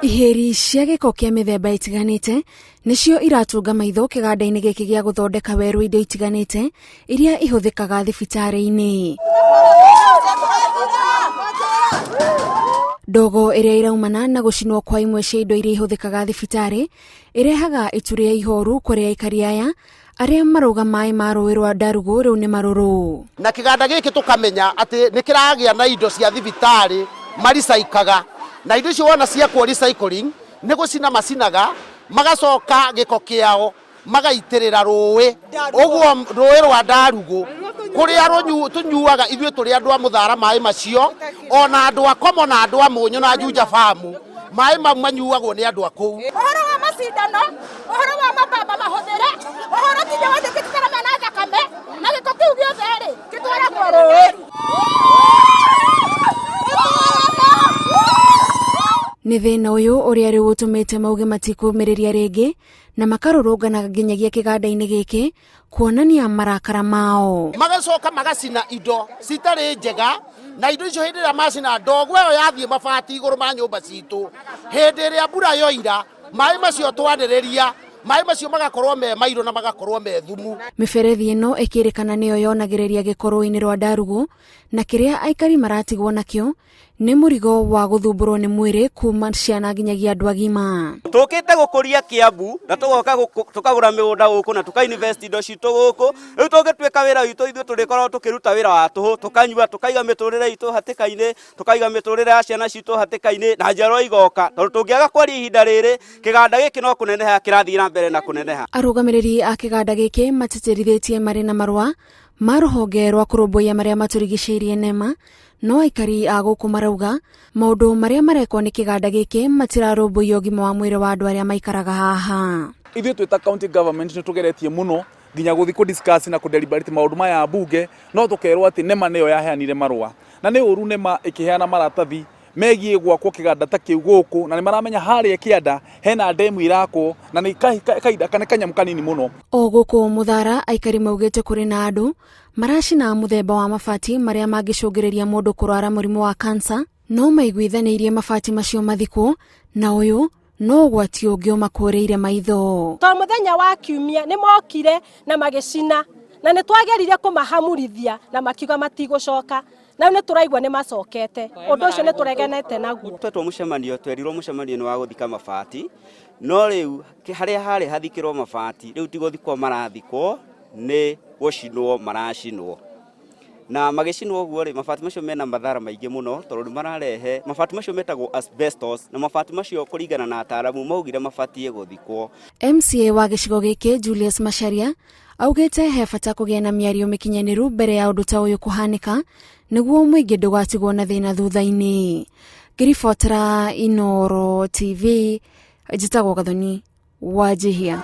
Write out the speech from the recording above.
Iheri cia giko kia mithemba itiganite nicio iratunga maitho kiganda-ini giki gia guthondeka weru indo itiganite iria ihuthikaga thibitari-ini. Ndogo iria iraumana na gucinwo kwa imwe cia indo iria ihuthikaga thibitari irehaga ituura ya ihoru kuri aikari aya aria maruga maai ma ruui rwa Ndarugu riu ni maruru. Na kiganda giki tukamenya ati nikiragia na indo cia thibitari maricaikaga na indo icio wona cia ku recycling ni gucina macinaga magacoka giko kiao magaitirira ruui uguo ruui rwa Ndarugu kuria tunyuaga ithuĩ turi andu a Muthaara maai macio ona andu a Komo na andu a Munyu na Juja famu maai manyuagwo ni andu a kuu. Uhoro wa macindano, uhoro wa mabamba mahuthire, uhoro tinya wothe kitikara na thakame na giko kiu giothe ri gitwaragwo ruui. Ni thina uyu uria riu utumite mauge matikumiriria ringi na makarurungana nginyagia kiganda-ini giki kuonania marakara mao. Magacoka magacina indo citari njega na indo icio hindi ria macina ndogo iyo yathie mabati iguru ma nyumba citu hindi ria mbura yoira maai macio twaniriria maai macio magakorwo me mairo na magakorwo me thumu. Miberethi ino ikirikana niyo yonagiriria giko ruui-ini rwa Ndarugu na kiria aikari maratigwo nakio ni murigo wa guthumburwo ni mwiri kuma ciana nginyagia andu agima. Tukite gukuria Kiambu na tugoka tukagura migunda guku na tuka invest indo citu guku riu tugituika wira witu ithu turikorwo tukiruta wira wa tuhu tukanyua tukaiga miturire itu hatikaine tukaiga miturire ya ciana citu hatikaine na njaro igoka tondu tungiaga kwari ihinda riri kiganda giki no kuneneha kirathira mbere na kuneneha. Arugamiriri a kiganda giki matitirithitie mari na marua ma ruhonge rwa kurumbuia maria maturigiceirie nema no aikari a guku marauga maundu maria marekwo ni kiganda giki matirarumbuia ugima wa mwiri wa andu aria maikaraga haha. Ithuĩ twita county government ni tugeretie muno nginya guthi ku discuss na ku deliberate maundu maya bunge no tukerwo ati nema niyo yaheanire marua na ni uru nema ikiheana maratathi megie gwakwo kiganda ta kiu guku na ni maramenya haria kianda hena demu irako na ni kaida kana kanyamu kanini muno. O guku Muthaara aikari maugite kuri na andu maracina muthemba wa mabati maria mangicungiriria mundu kurwara murimu wa cancer no maiguithanirie mabati macio mathikwo na uyu no gwati ungio makureire maitho. To muthenya wa kiumia ni mokire na magicina na ni twagerire kumahamurithia na makiuga matigucoka na ni turaigwa ni macokete undu ucio ni turegenete naguo. Twetwo mucemanio twerirwo mucemanio ni wa guthika mabati no riu haria hari hathikirwo mabati riu tiguthikwo marathikwo ni gucinwo maracinwo na magicinwo guo ri mabati macio mena mathara maingi muno tondu mararehe mabati macio metagwo asbestos na mabati macio kuringana na ataramu maugire mabatie guthikwo. MCA wa gicigo giki Julius Macharia augite he bata kugia na miario mikinyaniru mbere ya undu ta uyu kuhanika niguo muingi ndugatigwo na thina thutha-ini. Ngiribotera Inooro TV njitagwo Gathoni Wanjihia.